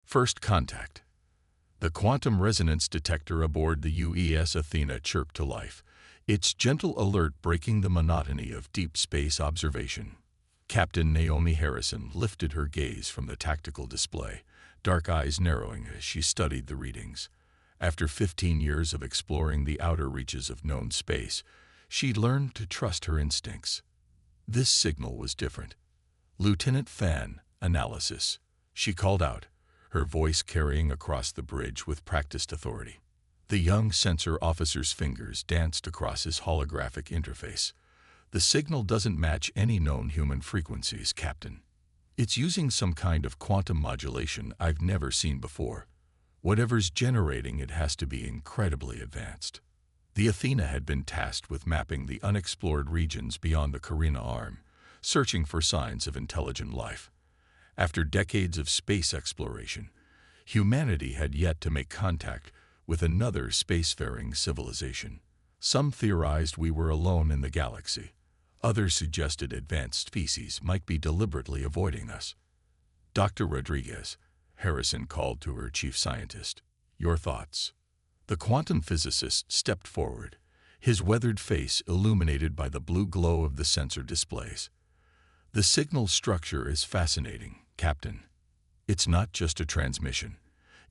First contact. The quantum resonance detector aboard the UES Athena chirped to life, its gentle alert breaking the monotony of deep space observation. Captain Naomi Harrison lifted her gaze from the tactical display, dark eyes narrowing as she studied the readings. After 15 years of exploring the outer reaches of known space, she'd learned to trust her instincts. This signal was different. "Lieutenant Fan, analysis," she called out, her voice carrying across the bridge with practiced authority. The young sensor officer's fingers danced across his holographic interface. "The signal doesn't match any known human frequencies, Captain. It's using some kind of quantum modulation I've never seen before. Whatever's generating it has to be incredibly advanced." The Athena had been tasked with mapping the unexplored regions beyond the Carina Arm, searching for signs of intelligent life. After decades of space exploration, humanity had yet to make contact with another spacefaring civilization. Some theorized we were alone in the galaxy. Others suggested advanced species might be deliberately avoiding us. "Dr. Rodriguez," Harrison called to her chief scientist, "your thoughts?" The quantum physicist stepped forward, his weathered face illuminated by the blue glow of the sensor displays. "The signal structure is fascinating, Captain. It's not just a transmission.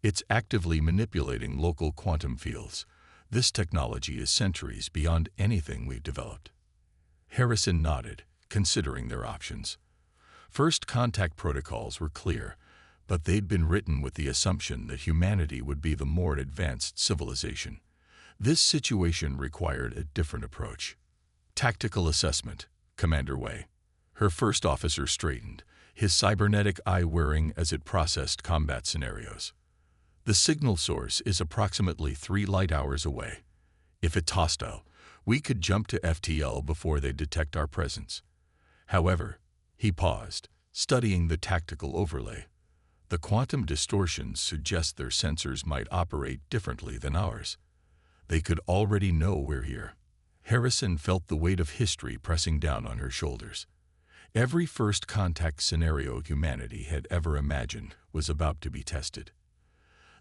It's actively manipulating local quantum fields. This technology is centuries beyond anything we've developed." Harrison nodded, considering their options. First contact protocols were clear, but they'd been written with the assumption that humanity would be the more advanced civilization. This situation required a different approach. "Tactical assessment," Commander Wei. Her first officer straightened, his cybernetic eye whirring as it processed combat scenarios. "The signal source is approximately 3 light hours away. If it's hostile, we could jump to FTL before they detect our presence. However," he paused, studying the tactical overlay, "the quantum distortions suggest their sensors might operate differently than ours. They could already know we're here." Harrison felt the weight of history pressing down on her shoulders. Every first contact scenario humanity had ever imagined was about to be tested.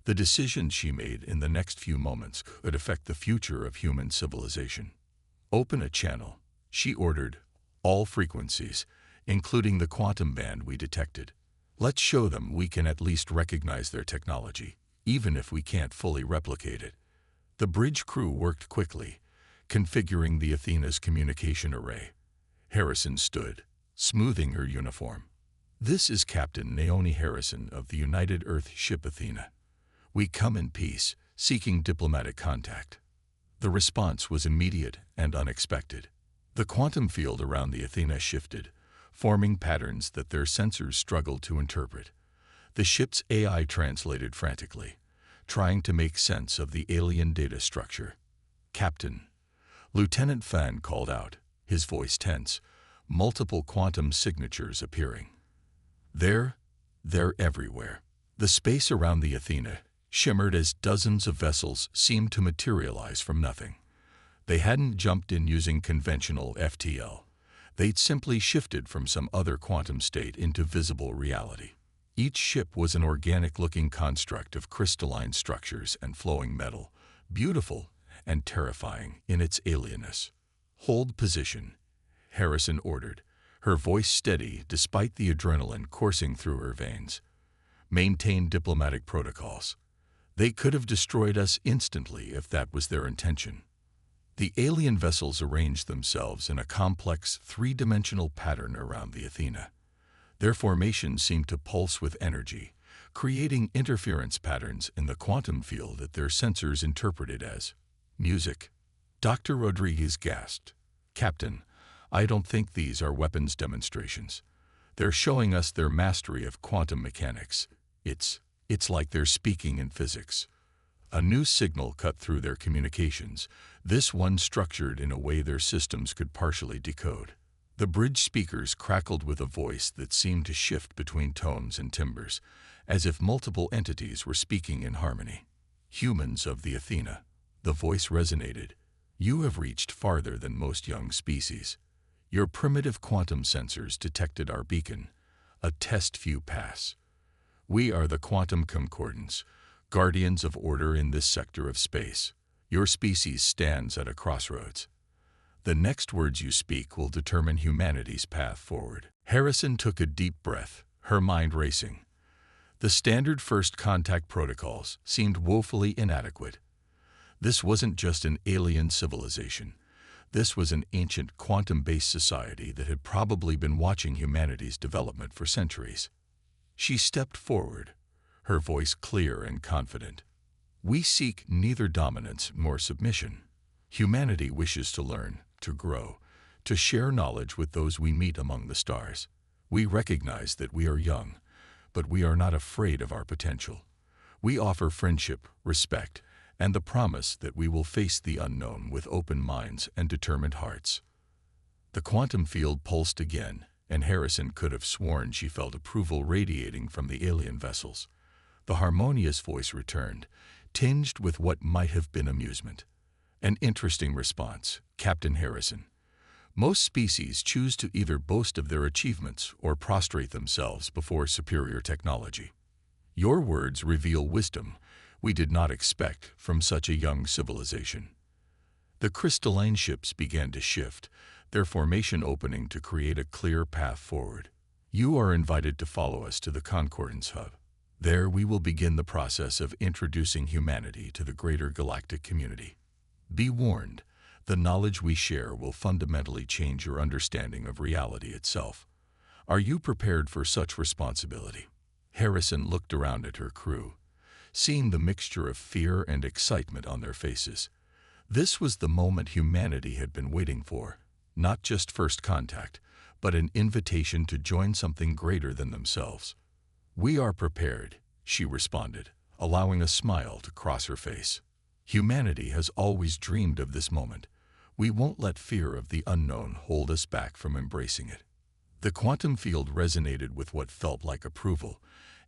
The decisions she made in the next few moments could affect the future of human civilization. "Open a channel," she ordered, "all frequencies, including the quantum band we detected. Let's show them we can at least recognize their technology, even if we can't fully replicate it." The bridge crew worked quickly, configuring the Athena's communication array. Harrison stood, smoothing her uniform. "This is Captain Naomi Harrison of the United Earth ship Athena. We come in peace, seeking diplomatic contact." The response was immediate and unexpected. The quantum field around the Athena shifted, forming patterns that their sensors struggled to interpret. The ship's AI translated frantically, trying to make sense of the alien data structure. "Captain," Lieutenant Fan called out, his voice tense, multiple quantum signatures appearing. They're everywhere." The space around the Athena shimmered as dozens of vessels seemed to materialize from nothing. They hadn't jumped in using conventional FTL. They'd simply shifted from some other quantum state into visible reality. Each ship was an organic-looking construct of crystalline structures and flowing metal, beautiful and terrifying in its alienness. "Hold position," Harrison ordered, her voice steady despite the adrenaline coursing through her veins. "Maintain diplomatic protocols. They could have destroyed us instantly if that was their intention." The alien vessels arranged themselves in a complex three-dimensional pattern around the Athena. Their formation seemed to pulse with energy, creating interference patterns in the quantum field that their sensors interpreted as music. Dr. Rodriguez gasped, "Captain, I don't think these are weapons demonstrations. They're showing us their mastery of quantum mechanics. It's like they're speaking in physics." A new signal cut through their communications, this one structured in a way their systems could partially decode. The bridge speakers crackled with a voice that seemed to shift between tones and timbres, as if multiple entities were speaking in harmony. "Humans of the Athena," the voice resonated, "you have reached farther than most young species. Your primitive quantum sensors detected our beacon, a test few pass. We are the quantum concordants, guardians of order in this sector of space. Your species stands at a crossroads. The next words you speak will determine humanity's path forward." Harrison took a deep breath, her mind racing. The standard first contact protocols seemed woefully inadequate. This wasn't just an alien civilization. This was an ancient quantum-based society that had probably been watching humanity's development for centuries. She stepped forward, her voice clear and confident. "We seek neither dominance nor submission. Humanity wishes to learn, to grow, to share knowledge with those we meet among the stars. We recognize that we are young, but we are not afraid of our potential. We offer friendship, respect, and the promise that we will face the unknown with open minds and determined hearts." The quantum field pulsed again, and Harrison could have sworn she felt approval radiating from the alien vessels. The harmonious voice returned, tinged with what might have been amusement. "An interesting response, Captain Harrison. Most species choose to either boast of their achievements or prostrate themselves before superior technology. Your words reveal wisdom we did not expect from such a young civilization." The crystalline ships began to shift, their formation opening to create a clear path forward. "You are invited to follow us to the Concordance Hub. There we will begin the process of introducing humanity to the greater galactic community. Be warned, the knowledge we share will fundamentally change your understanding of reality itself. Are you prepared for such responsibility?" Harrison looked around at her crew, seeing the mixture of fear and excitement on their faces. This was the moment humanity had been waiting for, not just first contact, but an invitation to join something greater than themselves. "We are prepared," she responded, allowing a smile to cross her face. "Humanity has always dreamed of this moment. We won't let fear of the unknown hold us back from embracing it." The quantum field resonated with what felt like approval,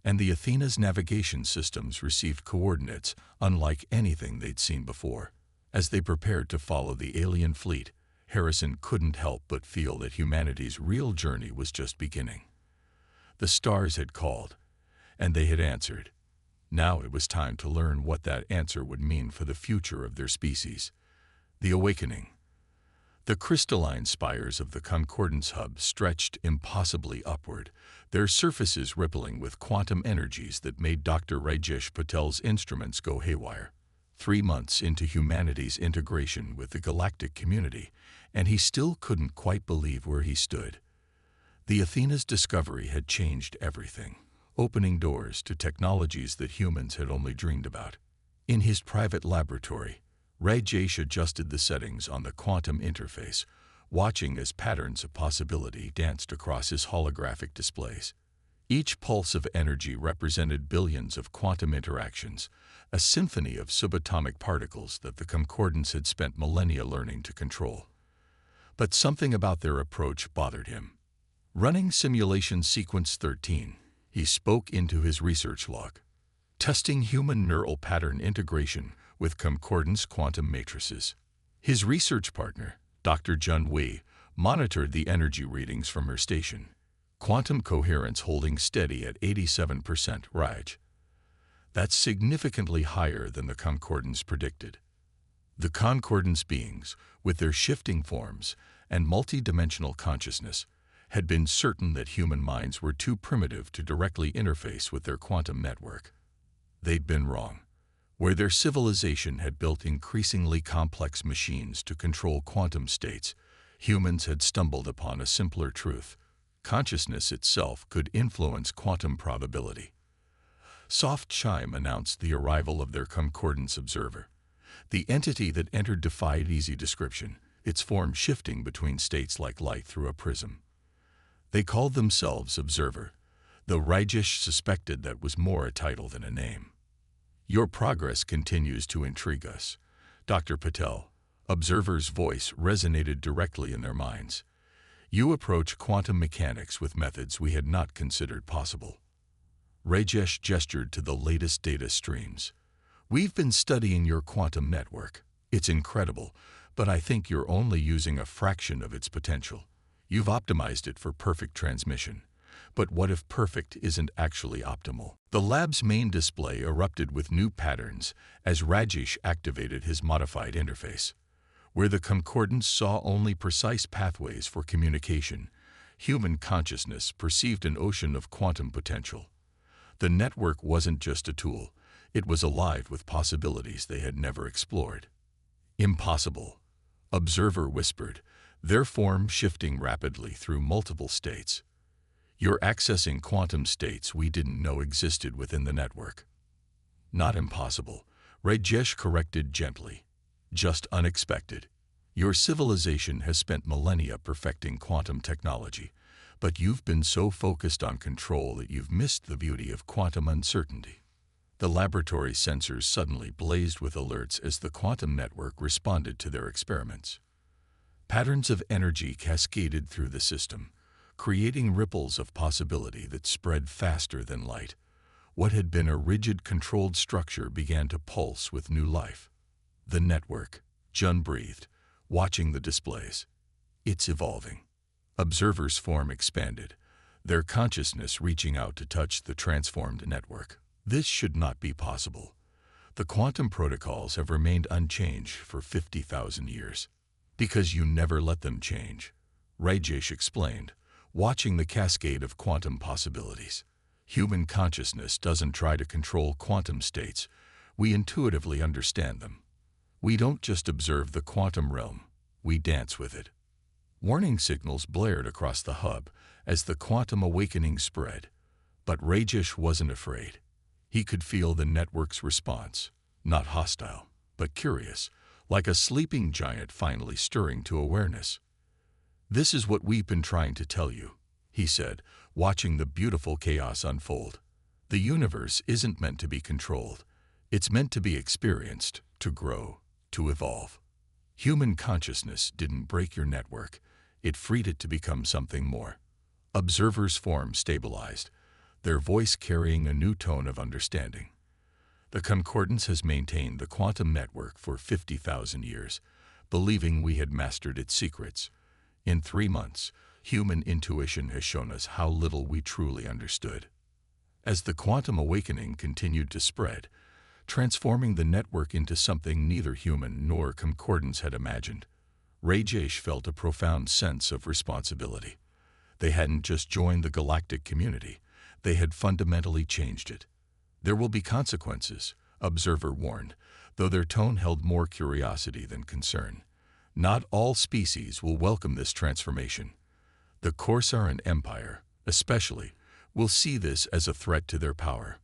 and the Athena's navigation systems received coordinates unlike anything they'd seen before. As they prepared to follow the alien fleet, Harrison couldn't help but feel that humanity's real journey was just beginning. The stars had called, and they had answered. Now it was time to learn what that answer would mean for the future of their species. The awakening. The crystalline spires of the Concordance Hub stretched impossibly upward, their surfaces rippling with quantum energies that made Dr. Rajesh Patel's instruments go haywire. 3 months into humanity's integration with the galactic community, and he still couldn't quite believe where he stood. The Athena's discovery had changed everything, opening doors to technologies that humans had only dreamed about. In his private laboratory, Rajesh adjusted the settings on the quantum interface, watching as patterns of possibility danced across his holographic displays. Each pulse of energy represented billions of quantum interactions, a symphony of subatomic particles that the concordance had spent millennia learning to control. But something about their approach bothered him. Running simulation sequence 13, he spoke into his research log. Testing human neural pattern integration with concordance quantum matrices. His research partner, Dr. Jun Wei, monitored the energy readings from her station. Quantum coherence holding steady at 87% Raj. That's significantly higher than the concordance predicted. The concordance beings, with their shifting forms and multi-dimensional consciousness, had been certain that human minds were too primitive to directly interface with their quantum network. They'd been wrong. Where their civilization had built increasingly complex machines to control quantum states, humans had stumbled upon a simpler truth. Consciousness itself could influence quantum probability. Soft chime announced the arrival of their concordance observer. The entity that entered defied easy description, its form shifting between states like light through a prism. They called themselves Observer, though Rajesh suspected that was more a title than a name. Your progress continues to intrigue us, Dr. Patel. Observer's voice resonated directly in their minds. You approach quantum mechanics with methods we had not considered possible. Rajesh gestured to the latest data streams. We've been studying your quantum network. It's incredible, but I think you're only using a fraction of its potential. You've optimized it for perfect transmission, But what if perfect isn't actually optimal? The lab's main display erupted with new patterns as Rajesh activated his modified interface. Where the concordance saw only precise pathways for communication, human consciousness perceived an ocean of quantum potential. The network wasn't just a tool, it was alive with possibilities they had never explored. Impossible, Observer whispered, their form shifting rapidly through multiple states. You're accessing quantum states we didn't know existed within the network. Not impossible, Rajesh corrected gently. Just unexpected. Your civilization has spent millennia perfecting quantum technology, but you've been so focused on control that you've missed the beauty of quantum uncertainty. The laboratory sensors suddenly blazed with alerts as the quantum network responded to their experiments. Patterns of energy cascaded through the system, creating ripples of possibility that spread faster than light. What had been a rigid, controlled structure began to pulse with new life. The network, Jun breathed, watching the displays. It's evolving. Observers' form expanded, their consciousness reaching out to touch the transformed network. This should not be possible. The quantum protocols have remained unchanged for 50,000 years. Because you never let them change, Rajesh explained, watching the cascade of quantum possibilities. Human consciousness doesn't try to control quantum states, we intuitively understand them. We don't just observe the quantum realm, we dance with it. Warning signals blared across the hub as the quantum awakening spread, but Rajesh wasn't afraid. He could feel the network's response, not hostile, but curious, like a sleeping giant finally stirring to awareness. This is what we've been trying to tell you, he said, watching the beautiful chaos unfold. The universe isn't meant to be controlled. It's meant to be experienced, to grow, to evolve. Human consciousness didn't break your network. It freed it to become something more. Observers' form stabilized, their voice carrying a new tone of understanding. The Concordance has maintained the quantum network for 50,000 years, believing we had mastered its secrets. In 3 months, human intuition has shown us how little we truly understood. As the quantum awakening continued to spread, transforming the network into something neither human nor Concordance had imagined, Rajesh felt a profound sense of responsibility. They hadn't just joined the galactic community, they had fundamentally changed it. There will be consequences, Observer warned, though their tone held more curiosity than concern. Not all species will welcome this transformation. The Corsaran Empire, especially, will see this as a threat to their power.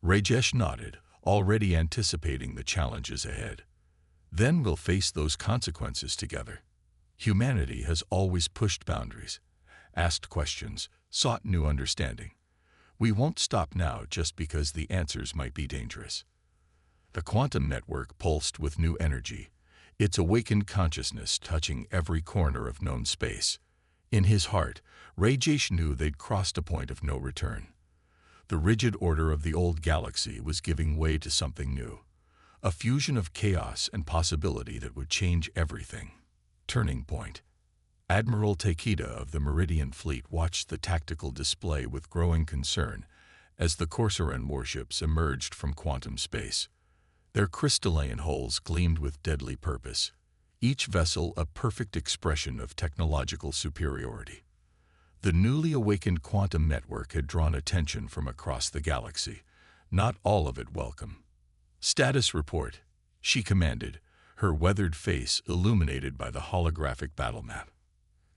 Rajesh nodded, already anticipating the challenges ahead. Then we'll face those consequences together. Humanity has always pushed boundaries, asked questions, sought new understanding. We won't stop now just because the answers might be dangerous. The quantum network pulsed with new energy, its awakened consciousness touching every corner of known space. In his heart, Rajesh knew they'd crossed a point of no return. The rigid order of the old galaxy was giving way to something new, a fusion of chaos and possibility that would change everything. Turning point. Admiral Takeda of the Meridian Fleet watched the tactical display with growing concern as the Corsaran warships emerged from quantum space. Their crystalline hulls gleamed with deadly purpose, each vessel a perfect expression of technological superiority. The newly awakened quantum network had drawn attention from across the galaxy, not all of it welcome. "Status report," she commanded, her weathered face illuminated by the holographic battle map.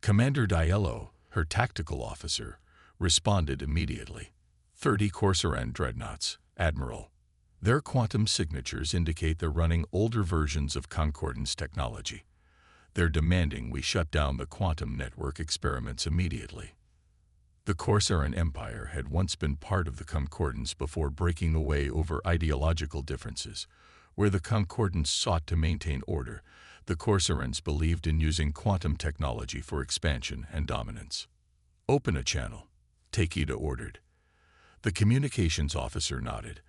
Commander Diello, her tactical officer, responded immediately. 30 Corsaran dreadnoughts, Admiral. Their quantum signatures indicate they're running older versions of Concordance technology. They're demanding we shut down the quantum network experiments immediately. The Corsaran Empire had once been part of the Concordance before breaking away over ideological differences. Where the Concordance sought to maintain order, the Corsarans believed in using quantum technology for expansion and dominance. "Open a channel," Takeda ordered. The communications officer nodded,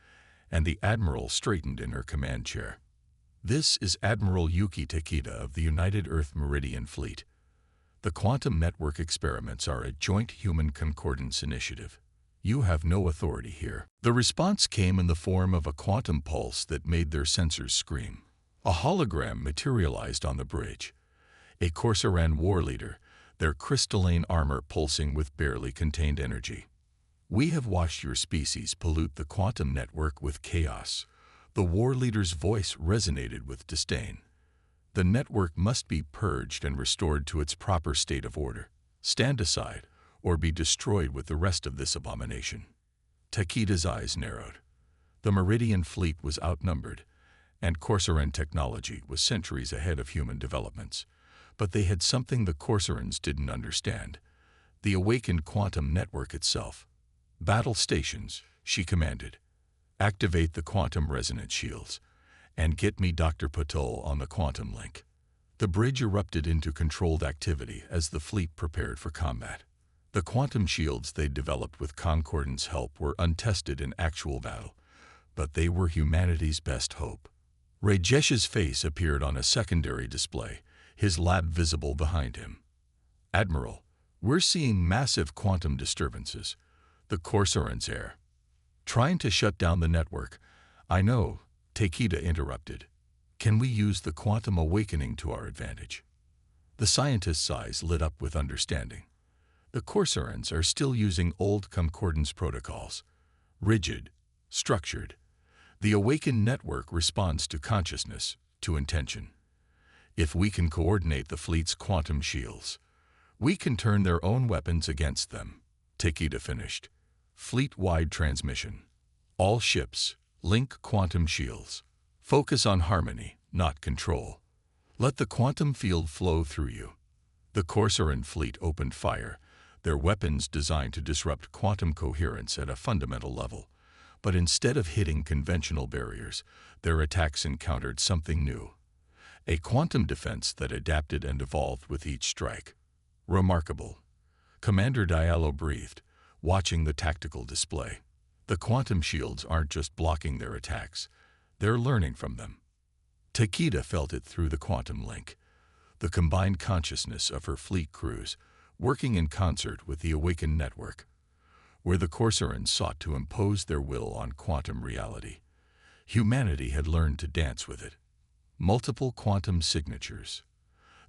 and the Admiral straightened in her command chair. "This is Admiral Yuki Takeda of the United Earth Meridian Fleet." The quantum network experiments are a joint human concordance initiative. You have no authority here. The response came in the form of a quantum pulse that made their sensors scream. A hologram materialized on the bridge. A Corsaran war leader, their crystalline armor pulsing with barely contained energy. We have watched your species pollute the quantum network with chaos. The war leader's voice resonated with disdain. The network must be purged and restored to its proper state of order. Stand aside, or be destroyed with the rest of this abomination. Takeda's eyes narrowed. The Meridian fleet was outnumbered, and Corsaran technology was centuries ahead of human developments. But they had something the Corsarans didn't understand: the awakened quantum network itself. Battle stations, she commanded. Activate the quantum resonance shields, and get me Dr. Patul on the quantum link. The bridge erupted into controlled activity as the fleet prepared for combat. The quantum shields they'd developed with Concordance help were untested in actual battle, but they were humanity's best hope. Rajesh's face appeared on a secondary display, his lab visible behind him. Admiral, we're seeing massive quantum disturbances. The Corsarans are trying to shut down the network. I know, Takeda interrupted. Can we use the quantum awakening to our advantage? The scientist's eyes lit up with understanding. The Corsarans are still using old concordance protocols. Rigid, structured. The awakened network responds to consciousness, to intention. If we can coordinate the fleet's quantum shields, we can turn their own weapons against them, Takeda finished. Fleet-wide transmission. All ships, link quantum shields. Focus on harmony, not control. Let the quantum field flow through you. The Corsaran fleet opened fire, their weapons designed to disrupt quantum coherence at a fundamental level. But instead of hitting conventional barriers, their attacks encountered something new. A quantum defense that adapted and evolved with each strike. Remarkable. Commander Diallo breathed, watching the tactical display. The quantum shields aren't just blocking their attacks, they're learning from them. Takeda felt it through the quantum link, the combined consciousness of her fleet crews, working in concert with the awakened network. Where the Corsarans sought to impose their will on quantum reality, humanity had learned to dance with it. Multiple quantum signatures.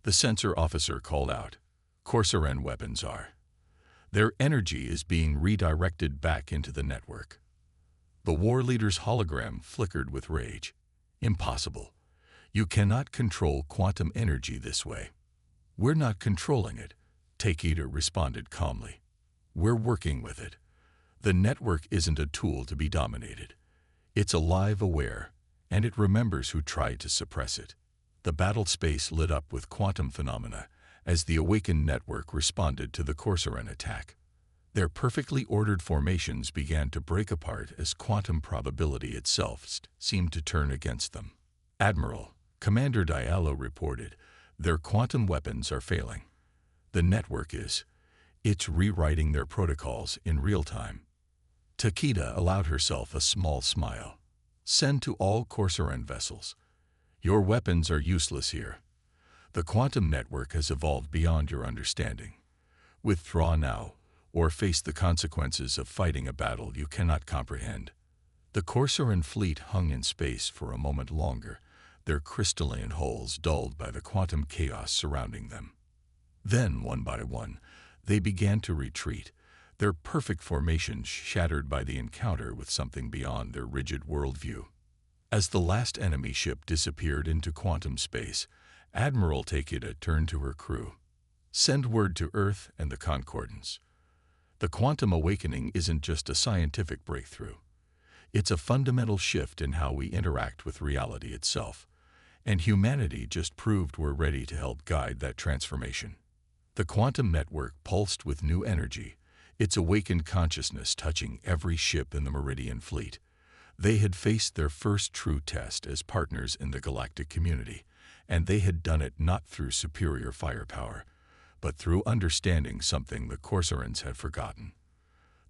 The sensor officer called out. Corsaran weapons are. Their energy is being redirected back into the network. The war leader's hologram flickered with rage. Impossible. You cannot control quantum energy this way. We're not controlling it, Takeda responded calmly. We're working with it. The network isn't a tool to be dominated. It's alive, aware, and it remembers who tried to suppress it. The battle space lit up with quantum phenomena as the awakened network responded to the Corsaran attack. Their perfectly ordered formations began to break apart as quantum probability itself seemed to turn against them. Admiral, Commander Diallo reported, their quantum weapons are failing. The network is. It's rewriting their protocols in real time. Takeda allowed herself a small smile. Send to all Corsaran vessels. Your weapons are useless here. The quantum network has evolved beyond your understanding. Withdraw now, or face the consequences of fighting a battle you cannot comprehend. The Corsaran fleet hung in space for a moment longer, their crystalline hulls dulled by the quantum chaos surrounding them. Then, one by one, they began to retreat, their perfect formations shattered by the encounter with something beyond their rigid worldview. As the last enemy ship disappeared into quantum space, Admiral Takeda turned to her crew. Send word to Earth and the Concordance. The quantum awakening isn't just a scientific breakthrough. It's a fundamental shift in how we interact with reality itself, and humanity just proved we're ready to help guide that transformation. The quantum network pulsed with new energy, its awakened consciousness touching every ship in the Meridian fleet. They had faced their first true test as partners in the galactic community, and they had done it not through superior firepower, but through understanding something the Corsarans had forgotten: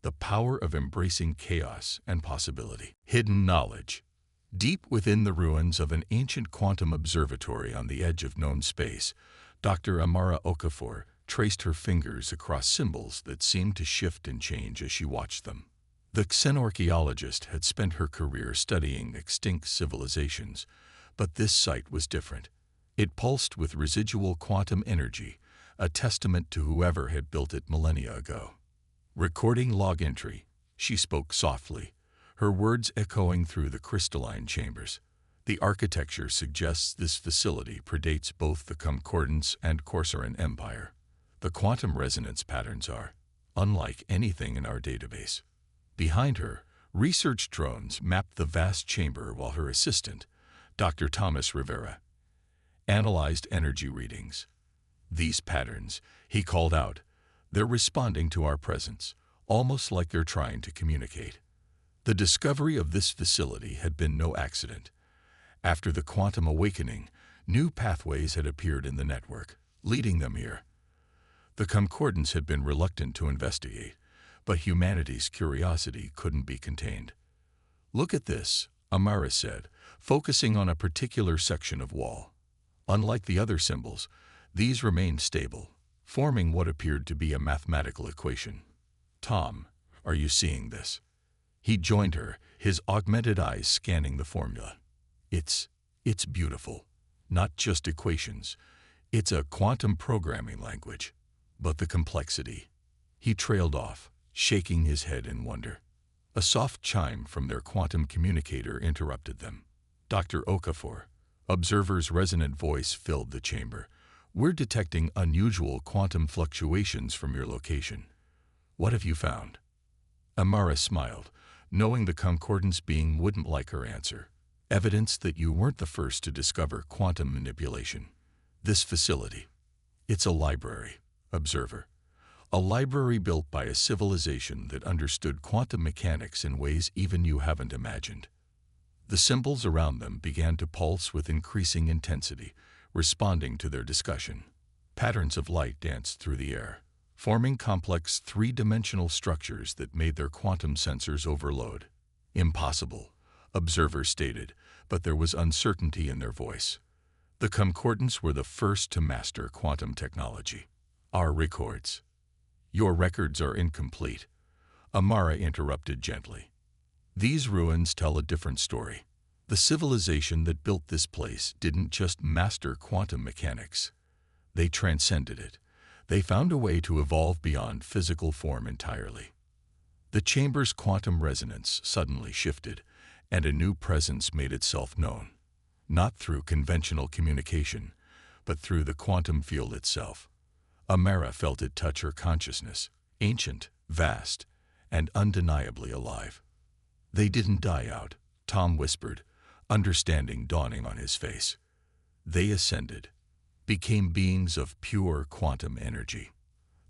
the power of embracing chaos and possibility. Hidden knowledge. Deep within the ruins of an ancient quantum observatory on the edge of known space, Dr. Amara Okafor traced her fingers across symbols that seemed to shift and change as she watched them. The xenorchaeologist had spent her career studying extinct civilizations, but this site was different. It pulsed with residual quantum energy, a testament to whoever had built it millennia ago. Recording log entry, she spoke softly, her words echoing through the crystalline chambers. The architecture suggests this facility predates both the Concordance and Corsaran Empire. The quantum resonance patterns are unlike anything in our database. Behind her, research drones mapped the vast chamber while her assistant, Dr. Thomas Rivera, analyzed energy readings. These patterns, he called out, they're responding to our presence, almost like they're trying to communicate. The discovery of this facility had been no accident. After the quantum awakening, new pathways had appeared in the network, leading them here. The Concordance had been reluctant to investigate, but humanity's curiosity couldn't be contained. "Look at this," Amara said, focusing on a particular section of wall. Unlike the other symbols, these remained stable, forming what appeared to be a mathematical equation. "Tom, are you seeing this?" He joined her, his augmented eyes scanning the formula. It's beautiful. Not just equations. It's a quantum programming language. But the complexity. He trailed off, shaking his head in wonder. A soft chime from their quantum communicator interrupted them. "Dr. Okafor," Observer's resonant voice filled the chamber. "We're detecting unusual quantum fluctuations from your location. What have you found?" Amara smiled, knowing the Concordance being wouldn't like her answer. "Evidence that you weren't the first to discover quantum manipulation. This facility. It's a library, Observer. A library built by a civilization that understood quantum mechanics in ways even you haven't imagined." The symbols around them began to pulse with increasing intensity, responding to their discussion. Patterns of light danced through the air, forming complex three-dimensional structures that made their quantum sensors overload. "Impossible," Observer stated, but there was uncertainty in their voice. The Concordance were the first to master quantum technology. "Our records." "Your records are incomplete," Amara interrupted gently. "These ruins tell a different story. The civilization that built this place didn't just master quantum mechanics. They transcended it. They found a way to evolve beyond physical form entirely." The chamber's quantum resonance suddenly shifted, and a new presence made itself known. Not through conventional communication, but through the quantum field itself. Amara felt it touch her consciousness, ancient, vast, and undeniably alive. "They didn't die out," Tom whispered, understanding dawning on his face. "They ascended, became beings of pure quantum energy."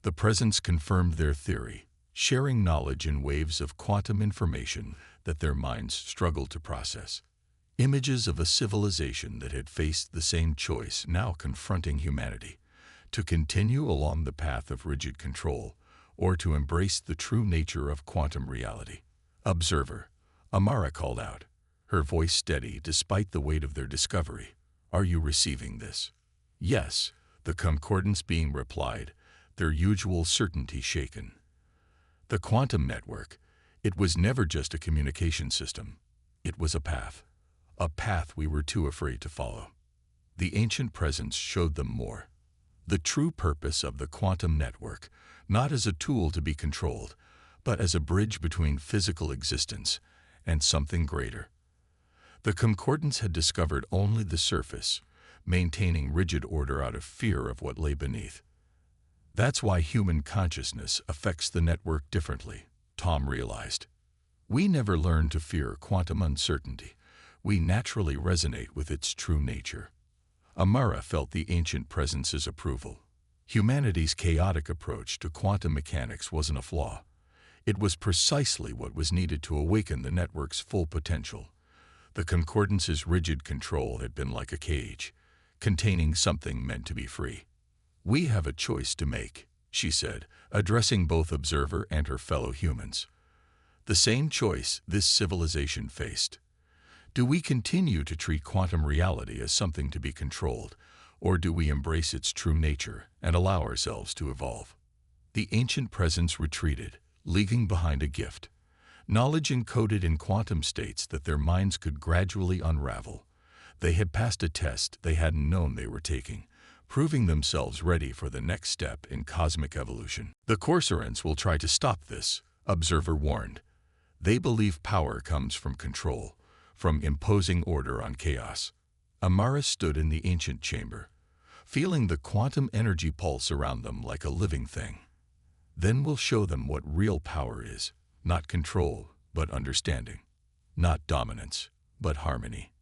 The presence confirmed their theory, sharing knowledge in waves of quantum information that their minds struggled to process. Images of a civilization that had faced the same choice now confronting humanity, to continue along the path of rigid control, or to embrace the true nature of quantum reality. "Observer," Amara called out, her voice steady despite the weight of their discovery. "Are you receiving this?" "Yes," the Concordance being replied, their usual certainty shaken. The quantum network, it was never just a communication system. It was a path we were too afraid to follow. The ancient presence showed them more. The true purpose of the quantum network, not as a tool to be controlled, but as a bridge between physical existence and something greater. The Concordance had discovered only the surface, maintaining rigid order out of fear of what lay beneath. That's why human consciousness affects the network differently, Tom realized. We never learn to fear quantum uncertainty. We naturally resonate with its true nature. Amara felt the ancient presence's approval. Humanity's chaotic approach to quantum mechanics wasn't a flaw. It was precisely what was needed to awaken the network's full potential. The Concordance's rigid control had been like a cage, containing something meant to be free. "We have a choice to make," she said, addressing both Observer and her fellow humans. The same choice this civilization faced. Do we continue to treat quantum reality as something to be controlled, Or do we embrace its true nature and allow ourselves to evolve? The ancient presence retreated, leaving behind a gift. Knowledge encoded in quantum states that their minds could gradually unravel. They had passed a test they hadn't known they were taking, proving themselves ready for the next step in cosmic evolution. The Corsairans will try to stop this, Observer warned. They believe power comes from control, from imposing order on chaos. Amara stood in the ancient chamber, feeling the quantum energy pulse around them like a living thing. Then we'll show them what real power is, not control, but understanding. Not dominance, but harmony.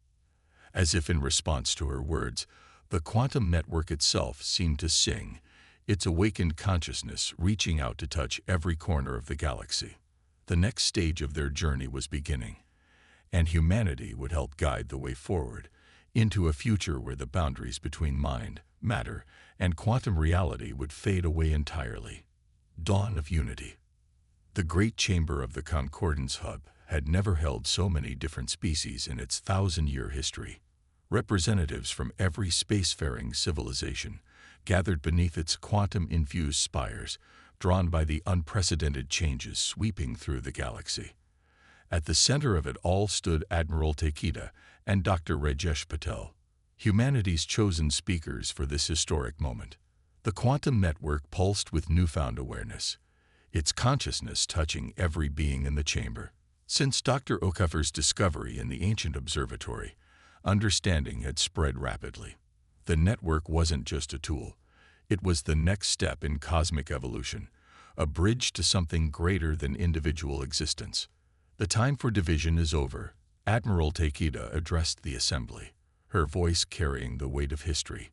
As if in response to her words, the quantum network itself seemed to sing, its awakened consciousness reaching out to touch every corner of the galaxy. The next stage of their journey was beginning, and humanity would help guide the way forward into a future where the boundaries between mind, matter, and quantum reality would fade away entirely. Dawn of unity. The great chamber of the Concordance Hub had never held so many different species in its 1,000-year history. Representatives from every spacefaring civilization gathered beneath its quantum-infused spires, drawn by the unprecedented changes sweeping through the galaxy. At the center of it all stood Admiral Takeda and Dr. Rajesh Patel, humanity's chosen speakers for this historic moment. The quantum network pulsed with newfound awareness, its consciousness touching every being in the chamber. Since Dr. Okafor's discovery in the ancient observatory, understanding had spread rapidly. The network wasn't just a tool. It was the next step in cosmic evolution, a bridge to something greater than individual existence. The time for division is over, Admiral Takeda addressed the assembly, her voice carrying the weight of history.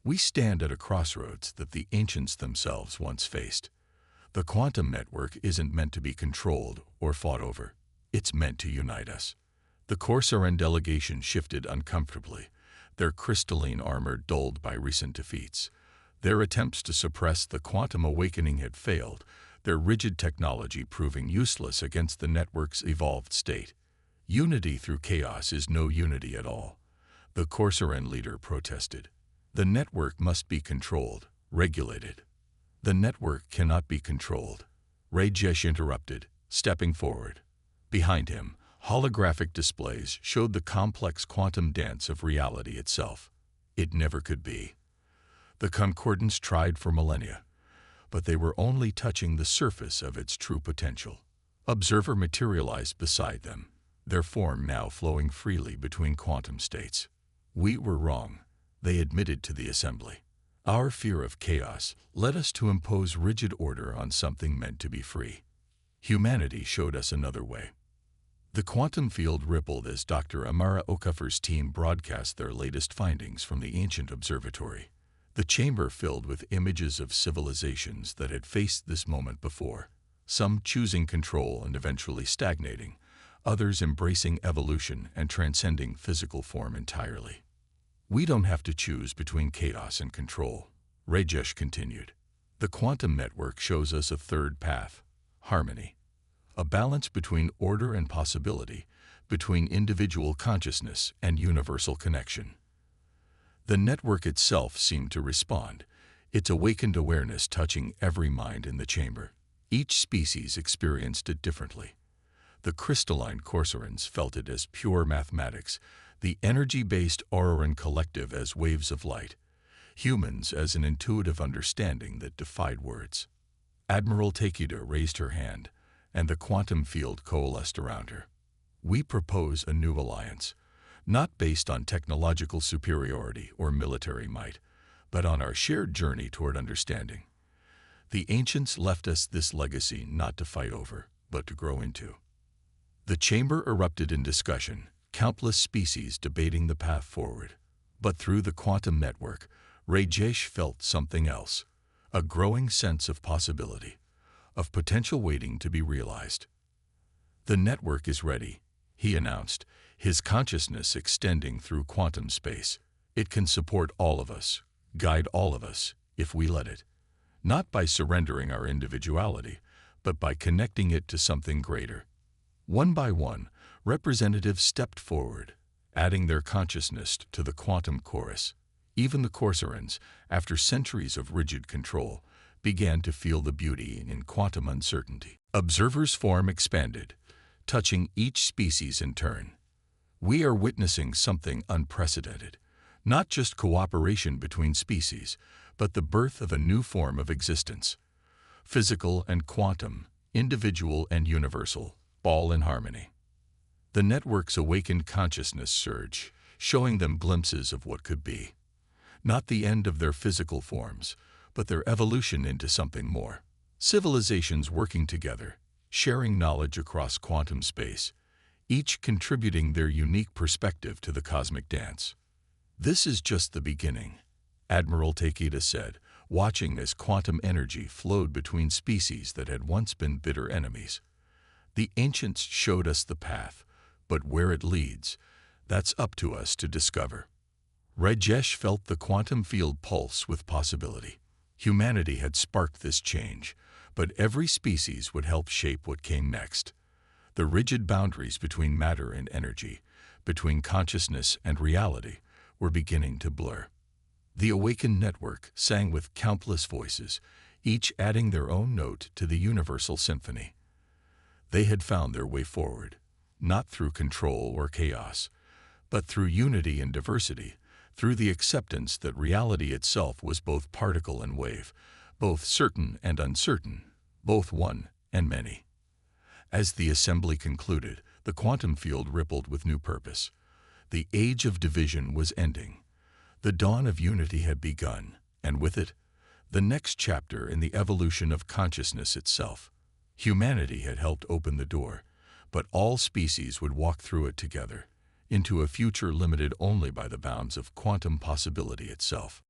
We stand at a crossroads that the ancients themselves once faced. The quantum network isn't meant to be controlled or fought over. It's meant to unite us. The Corsairan delegation shifted uncomfortably, their crystalline armor dulled by recent defeats. Their attempts to suppress the quantum awakening had failed, their rigid technology proving useless against the network's evolved state. Unity through chaos is no unity at all, the Corsairan leader protested. The network must be controlled, regulated. The network cannot be controlled, Rajesh interrupted, stepping forward. Behind him, holographic displays showed the complex quantum dance of reality itself. It never could be. The Concordance tried for millennia, but they were only touching the surface of its true potential. Observer materialized beside them, their form now flowing freely between quantum states. We were wrong, they admitted to the assembly. Our fear of chaos led us to impose rigid order on something meant to be free. Humanity showed us another way. The quantum field rippled as Dr. Amara Okafor's team broadcast their latest findings from the ancient observatory. The chamber filled with images of civilizations that had faced this moment before, some choosing control and eventually stagnating, others embracing evolution and transcending physical form entirely. We don't have to choose between chaos and control, Rajesh continued. The quantum network shows us a third path, harmony. A balance between order and possibility, between individual consciousness and universal connection. The network itself seemed to respond, its awakened awareness touching every mind in the chamber. Each species experienced it differently. The crystalline Corsairans felt it as pure mathematics, the energy-based Auraran collective as waves of light, humans as an intuitive understanding that defied words. Admiral Takeda raised her hand, and the quantum field coalesced around her. We propose a new alliance, not based on technological superiority or military might, but on our shared journey toward understanding. The ancients left us this legacy not to fight over, but to grow into. The chamber erupted in discussion, countless species debating the path forward. But through the quantum network, Rajesh felt something else, a growing sense of possibility, of potential waiting to be realized. The network is ready, he announced, his consciousness extending through quantum space. It can support all of us, guide all of us, if we let it. Not by surrendering our individuality, but by connecting it to something greater. One by one, representatives stepped forward, adding their consciousness to the quantum chorus. Even the Corsairans, after centuries of rigid control, began to feel the beauty in quantum uncertainty. Observers' form expanded, touching each species in turn. We are witnessing something unprecedented. Not just cooperation between species, but the birth of a new form of existence. Physical and quantum, individual and universal, all in harmony. The network's awakened consciousness surge, showing them glimpses of what could be. Not the end of their physical forms, but their evolution into something more. Civilizations working together, sharing knowledge across quantum space, each contributing their unique perspective to the cosmic dance. This is just the beginning, Admiral Takeda said, watching as quantum energy flowed between species that had once been bitter enemies. The ancients showed us the path, but where it leads, that's up to us to discover. Rajesh felt the quantum field pulse with possibility. Humanity had sparked this change, but every species would help shape what came next. The rigid boundaries between matter and energy, between consciousness and reality, were beginning to blur. The awakened network sang with countless voices, each adding their own note to the universal symphony. They had found their way forward, not through control or chaos, but through unity and diversity, through the acceptance that reality itself was both particle and wave, both certain and uncertain, both one and many. As the assembly concluded, the quantum field rippled with new purpose. The age of division was ending. The dawn of unity had begun, and with it, the next chapter in the evolution of consciousness itself. Humanity had helped open the door, but all species would walk through it together, into a future limited only by the bounds of quantum possibility itself.